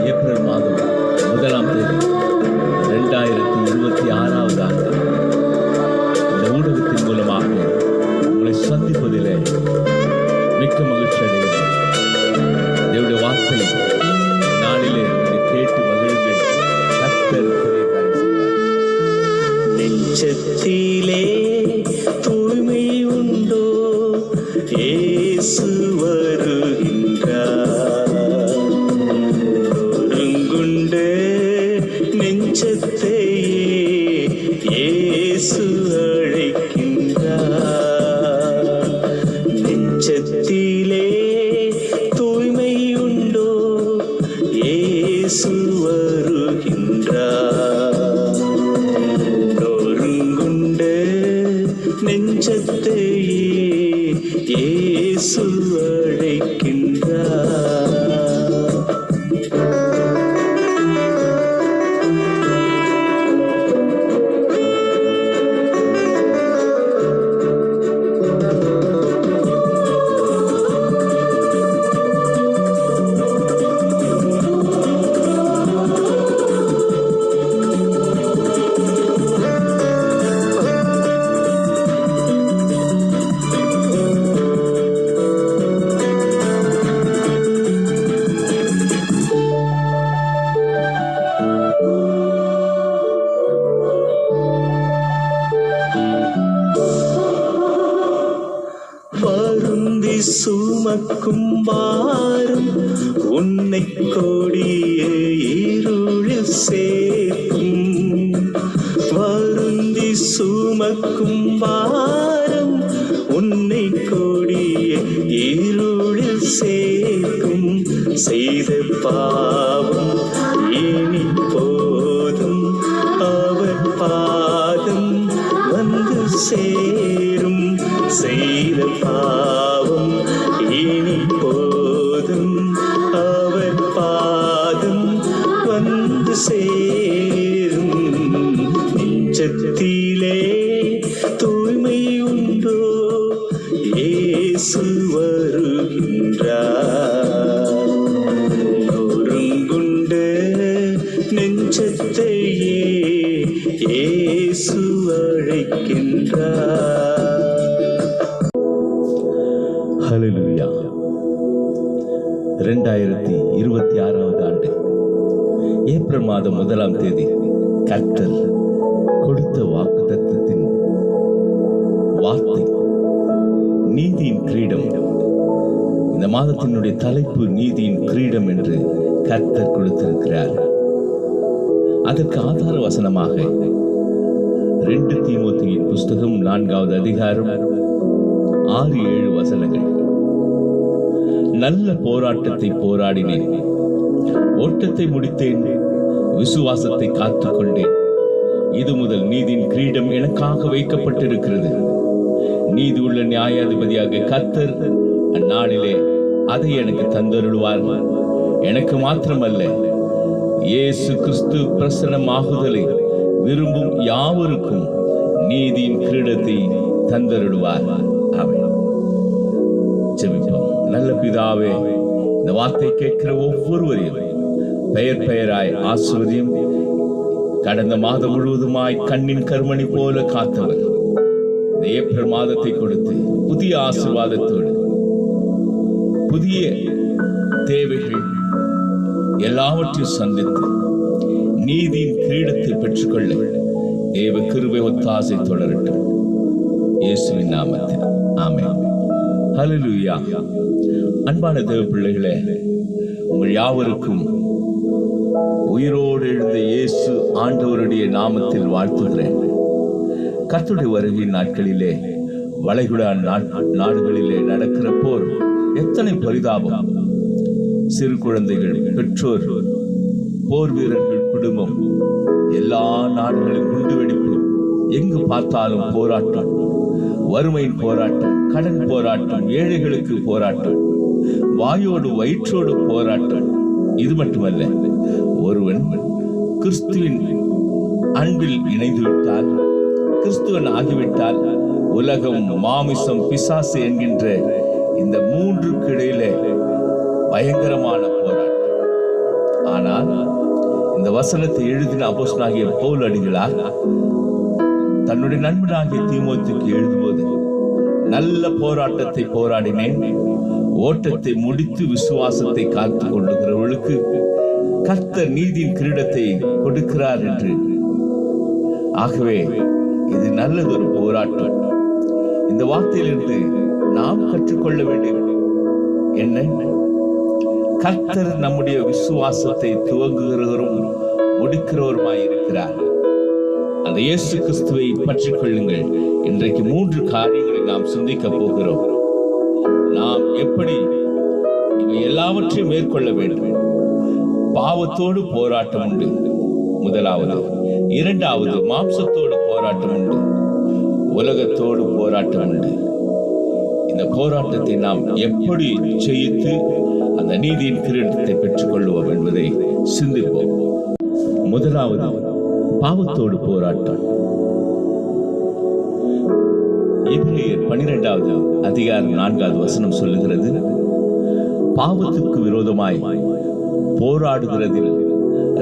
April மாதம் 1ஆம் தேதி 2026 ஆண்டு இந்த ஊடகத்தின் மூலமாக உங்களை சந்திப்பதிலே மிக்க மகிழ்ச்சி அடைகிறேன். தேவனுடைய வார்த்தை நாளிலே கேட்டு மகிழுங்கள். கர்த்தர் பெரிய காரியம் செய்வார். நெஞ்சத்திலே தூய்மை உண்டோ, இயேசு வருகின்றார். ஒருங்குண்டு நெஞ்சத்தை இயேசு அழைக்கின்றார். நெஞ்சத்திலே தூய்மை உண்டோ, இயேசு வருகின்றார். ஒருங்குண்டு நெஞ்சத்தை இயேசு அழைக்கின்றார். வருந்தி சுமக்கும் பாரம் உன்னை கொடிய இருளில் சேர்க்கும். வருந்தி சுமக்கும் பாரம் உன்னை கொடிய இருளில் சேர்க்கும். செய்த பாவம் இனி போதும், அவர் பாதம் வந்து சேரும். செய்த பாவம் இனி போதும், அவர் பாதம் வந்து சேரும். நெஞ்சத்திலே தூய்மை உண்டோ, இயேசு வருகின்றார். ஒருங்குண்டு நெஞ்சத்தையே இயேசு அழைக்கின்றார். ஹல்லேலூயா. 2026 ஆண்டு ஏப்ரல் மாதம் 1ஆம் தேதி கர்த்தர் கொடுத்த வாக்குத்தத்தத்தின் வார்த்தை நீதியின் கிரீடம். இந்த மாதத்தினுடைய தலைப்பு நீதியின் கிரீடம் என்று கர்த்தர் கொடுத்திருக்கிறார். அதற்கு ஆதார வசனமாக 2 தீமோத்தேயுவின் புஸ்தகம் 4வது அதிகாரம் 6-7 வசனங்கள். நல்ல போராட்டத்தை போராடினேன், ஓட்டத்தை முடித்தேன், விசுவாசத்தை காத்துக்கொண்டேன். இது முதல் நீதியின் கிரீடம் எனக்காக வைக்கப்பட்டிருக்கிறது. நீதி உள்ள நியாயாதிபதியாக கர்த்தர் அந்நாளிலே அதை எனக்கு தந்தருள்வார். எனக்கு மாத்திரமல்ல, இயேசு கிறிஸ்து பிரசன்னமாகுதலை விரும்பும் யாவருக்கும் நீதியின் கிரீடத்தை தந்தருள்வார். ஆமென். ஜெபிப்போம். நல்ல பிதாவே, இந்த வார்த்தை கேட்கிற ஒவ்வொருவரையும் பெயர் பெயராய் ஆசீர்வதியும். கடந்த மாதம் முழுவதுமாய் கண்ணின் கருமணி போல காத்தவர் இந்த ஏப்ரல் மாதத்தை கொடுத்து புதிய ஆசீர்வாதத்தோடு புதிய தேவைகள் எல்லாவற்றையும் சந்தித்து நீதியின் கிரீடத்தை பெற்றுக்கொள்ள தேவ கிருபை ஒத்தாசை தொடரட்டும். இயேசுவின் நாமத்தில் ஆமென். ஹல்லேலூயா. அன்பான தேவ பிள்ளைகளே, உங்கள் யாவருக்கும் உயிரோடு எழுந்த இயேசு ஆண்டவருடைய நாமத்தில் வாழ்த்துகிறேன். கர்த்தருடைய வருகை நாட்களிலே வளைகுடா நாடுகளிலே நடக்கிற போர் எத்தனை பரிதாபம். சிறு குழந்தைகள், பெற்றோர், போர் வீரர்கள் குடும்பம், எல்லா நாடுகளிலும் குண்டுவெடிப்பு. எங்கு பார்த்தாலும் போராட்டம், வறுமையின் போராட்டம், கடன் போராட்டம், ஏழைகளுக்கு போராட்டம், வாயோடு வயிற்றோடு போராட்டம். இது மட்டுமல்ல, ஒருவன் கிறிஸ்துவின் அன்பில் இணைந்து விட்டால், கிறிஸ்துவன் ஆகிவிட்டால் உலகம், மாமிசம், பிசாசு என்கின்ற இந்த மூன்றுக்கு இடையிலே பயங்கரமான போராட்டம். ஆனால் இந்த வசனத்தை எழுதின அப்போஸ்தலனாகிய பவுல் அடிகளார் தன்னுடைய நண்பனாகிய தீமோத்தேயுவுக்கு எழுதும்போது, நல்ல போராட்டத்தை போராடினேன், ஓட்டத்தை முடித்து விசுவாசத்தை காத்துக் கொள்ளுகிறவர்களுக்கு கர்த்தர் நீதியின் கிரீடத்தை கொடுக்கிறார் என்று. ஆகவே இது நல்லதொரு போராட்டம். இந்த வார்த்தையிலிருந்து நாம் கற்றுக்கொள்ள வேண்டியது என்ன? கர்த்தர் நம்முடைய விசுவாசத்தை துவங்குகிறவரும் முடிக்கிறவருமாய் இருக்கிறார். அந்த இயேசு கிறிஸ்துவை பற்றிக் கொள்ளுங்கள். இன்றைக்கு 3 காரியங்களை நாம் சிந்திக்க போகிறோம். நாம் எப்படி இவை எல்லாவற்றையும் மேற்கொள்ள வேண்டும்? பாவத்தோடு போராட்டம் உண்டு, முதலாவது. இரண்டாவது, மாம்சத்தோடு போராட்டம் உண்டு, உலகத்தோடு போராட்டம் உண்டு. இந்த போராட்டத்தை நாம் எப்படி ஜெயித்து அந்த நீதியின் கிரீடத்தை பெற்றுக் கொள்வோம் என்பதை சிந்திப்போம். முதலாவது, பாவத்தோடு போராட்டம். எபிரேயர் 12வது அதிகாரம் 4வது வசனம் சொல்லுகிறது, பாவத்துக்கு விரோதமாய் போராடுகிறதில்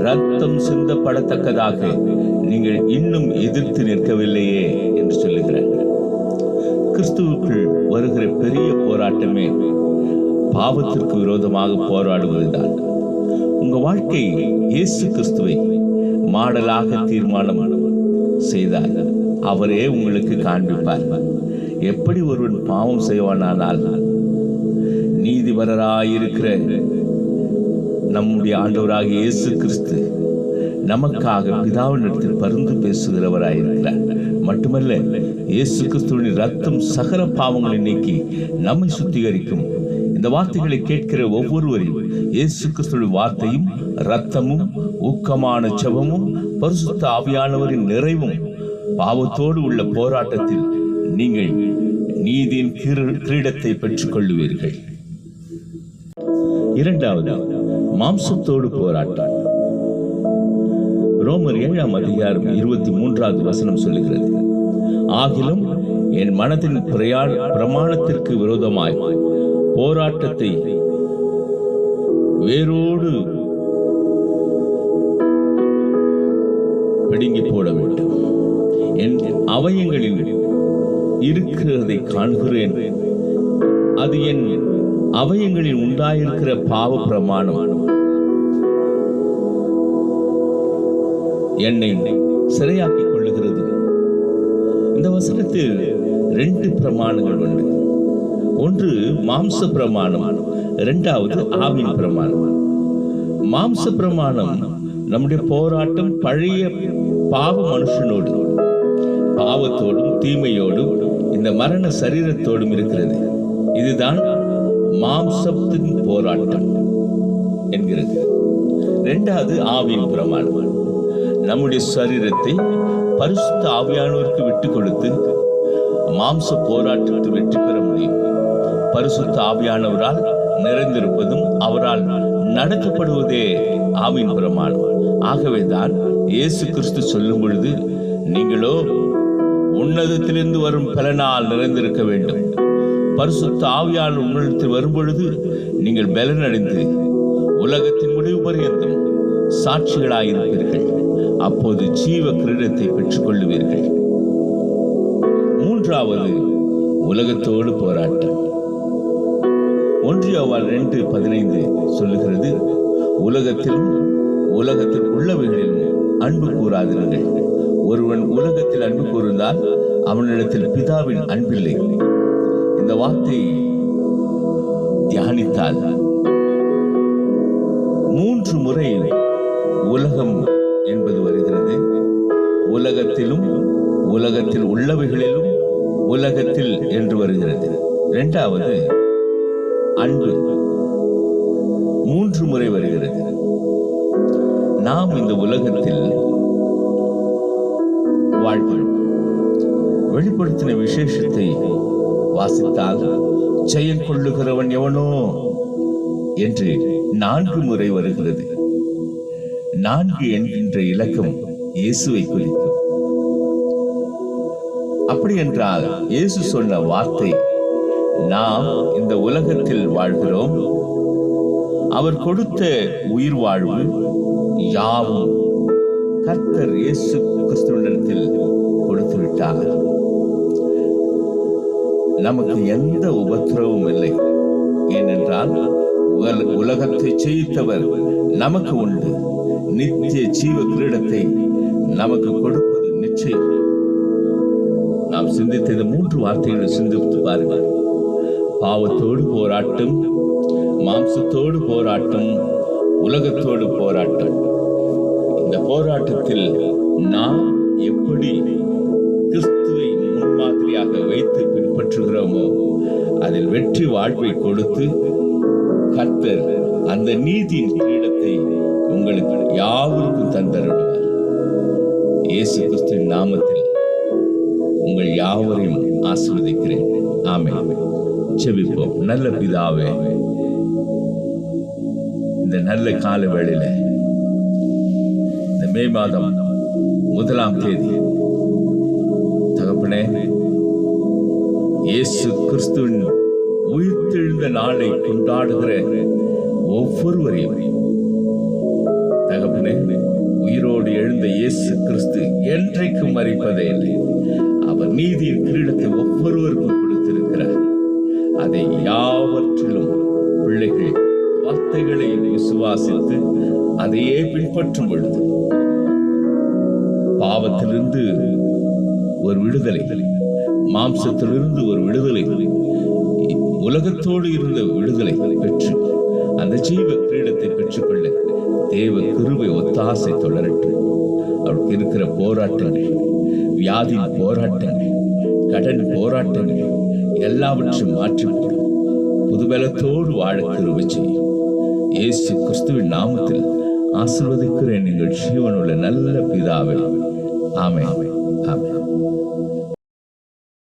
ரத்தம் சிந்தப்படத்தக்கதாக நீங்கள் இன்னும் எதிர்த்து நிற்கவில்லையே என்று சொல்லுகிறார். கிறிஸ்துவுக்குள் வருகிற பெரிய போராட்டமே பாவத்திற்கு விரோதமாக போராடுவதுதான். உங்க வாழ்க்கை இயேசு கிறிஸ்துவை மாடலாக தீர்மானம் செய்தார். அவரே உங்களுக்கு காண்பிப்பார். எப்படி ஒருவன் பாவம் செய்வானால், நீதிபரராயிருக்கிற நம்முடைய ஆண்டவராக இயேசு கிறிஸ்து நமக்காக பிதாவினிடத்தில் பரிந்து பேசுகிறவராயிருக்கிறார். மட்டுமல்ல, இயேசு கிறிஸ்துவின் ரத்தம் சகல பாவங்களை நீக்கி நம்மை சுத்திகரிக்கும். இந்த வார்த்தைகளை கேட்கிற ஒவ்வொருவரையும் இயேசு கிறிஸ்துவின் வார்த்தையும் ரத்தமும் ஊக்கமான ஜெபமும் பரிசுத்த ஆவியானவரின் நிறைவும் பாவத்தோடு உள்ள போராட்டத்தில் நீங்கள் நீதியின் கிரீடத்தை பெற்றுக் கொள்ளுவீர்கள். இரண்டாவது, மாம்சத்தோடு போராட்டம். ரோமர் 7ஆம் அதிகாரம் 23வது வசனம் சொல்லுகிறது, ஆகிலும் என் மனதின் பிரமாணத்திற்கு விரோதமாய் போராட்டத்தை வேரோடு பிடுங்கி போட வேண்டும். என் அவயங்களில் இருக்கிறதை காண்கிறேன். அது என் அவயங்களில் உண்டாயிருக்கிற பாவ பிரமாணம் என்னை சிறையாக்கிக் கொள்ளுகிறது. இந்த வசனத்தில் 2 பிரமாணங்கள் உண்டு. ஒன்று மாம்ச பிரமாணம், இரண்டாவது ஆவின் பிரமாணம். மாம்ச பிரமாணம் நம்முடைய போராட்டம் பழைய பாவ மனுஷனோடு, பாவத்தோடும் தீமையோடும் இந்த மரண சரீரத்தோடும் இருக்கிறது. இதுதான் மாம்சத்தின் போராட்டம் என்கிறது. இரண்டாவது ஆவியின் பிரமாணம். நம்முடைய சரீரத்தை பரிசுத்த ஆவியானவருக்கு விட்டுக் கொடுத்து மாம்ச போராட்டத்தை வெற்றி பெற முடியும். பரிசுத்த ஆவியானவரால் நிறைந்திருப்பதும் அவரால் நடத்தப்படுவதே ஆவியின் பிரமாணம். ஆகவேதான் இயேசு கிறிஸ்து சொல்லும் பொழுது, நீங்களோ உன்னதத்திலிருந்து வரும் பலனால் நிறைந்திருக்க வேண்டும். பரிசுத்த ஆவியானவர் உங்களிடத்தில் வரும்பொழுது நீங்கள் பலனடைந்து உலகத்தின் முடிவு பரியந்தம் சாட்சிகளாயிருப்பீர்கள். அப்போது ஜீவ கிரீடத்தை பெற்றுக் கொள்ளுவீர்கள். மூன்றாவது, உலகத்தோடு போராட்டம். 1 யோவான் 2:15 சொல்லுகிறது, உலகத்திலும் உலகத்தில் உள்ளவைகளிலும் அன்பு கூறாதிருங்கள். ஒருவன் உலகத்தில் அன்பு கூர்ந்தால் அவனிடத்தில் பிதாவின் அன்பில்லை. இந்த வார்த்தை தியானித்தால் 3 முறை உலகம் என்பது வருகிறது. உலகத்திலும் உலகத்தில் உள்ளவைகளிலும் உலகத்தில் என்று வருகிறது. இரண்டாவது அன்பு 3 முறை வருகிறது. நாம் இந்த உலகத்தில் வாழ்கிறோம். வெளிப்படுத்தின விசேஷத்தை வாசித்தால், செயல் கொள்ளுகிறவன் எவனோ என்று 4 முறை வருகிறது. 4 என்கின்ற இலக்கம் இயேசுவை குறிக்கும். அப்படி என்றால் இயேசு சொன்ன வார்த்தை, நாம் இந்த உலகத்தில் வாழ்கிறோம், அவர் கொடுத்த உயிர் வாழ்வு யாவும் கர்த்தர் இயேசு கிறிஸ்துவினிடத்தில் கொடுத்து விட்டார். நமக்கு எந்த உபத்திரவும் இல்லை. ஏனென்றால் உலகத்தை ஜெயித்தவர் நமக்கு உண்டு. நித்திய ஜீவ கிரீடத்தை நமக்கு கொடுப்பது நிச்சயம். நாம் சிந்தித்த இந்த 3 வார்த்தைகளை சிந்தித்து பாருங்கள். பாவத்தோடு போராட்டம், மாம்சத்தோடு போராட்டம், உலகத்தோடு போராட்டம். இந்த போராட்டத்தில் நாம் எப்படி கிறிஸ்துவை முன்மாதிரியாக வைத்து பின்பற்றுகிறோமோ அதில் வெற்றி வாழ்வை கொடுத்து கர்த்தர் அந்த நீதியின் கிரீடத்தை உங்களுக்கு யாவருக்கும் தந்தருள்வார். இயேசு கிறிஸ்துவின் நாமத்தில் உங்கள் யாவரையும் ஆசீர்வதிக்கிறேன். ஆமென். ஜெபிப்போம். நல்ல பிதாவே, இந்த நல்ல கால வேளையில இந்த மே மாதம் 1ஆம் தேதி தகப்பனே, இயேசு கிறிஸ்துவின் உயிர்த்தெழுந்த நாளை கொண்டாடுகிற ஒவ்வொருவரையும் தகப்பனே, உயிரோடு எழுந்த இயேசு கிறிஸ்து என்றைக்கும் மரிப்பதே இல்லை. அவர் நீதியின் கிரீடத்தை ஒவ்வொருவருக்கும் கொடுத்திருக்கிறார். அதை யாவற்றிலும் பிள்ளைகள் வார்த்தைகளை விசுவாசித்து அதையே பின்பற்றும் பொழுது பாவத்திலிருந்து ஒரு விடுதலை, மாம்சத்திலிருந்து ஒரு விடுதலை, உலகத்தோடு இருந்த விடுதலை பெற்று அந்த ஜீவ கிரீடத்தை பெற்றுக்கொள்ள தேவ கிருபை ஒத்தாசை தொடரட்டும். அவருக்கு இருக்கிற போராட்டங்கள், வியாதியின் போராட்டங்கள், கடன் போராட்டங்கள் எல்லாவற்றையும் மாற்றிவிட்டு புதுபலத்தோடு வாழ கிருபை செய்யும். இயேசு கிறிஸ்துவின் நாமத்தில் ஆசீர்வதிக்கிறேன் எங்கள் ஜீவனுள்ள நல்ல பிதாவே. ஆமென். ஆமென்.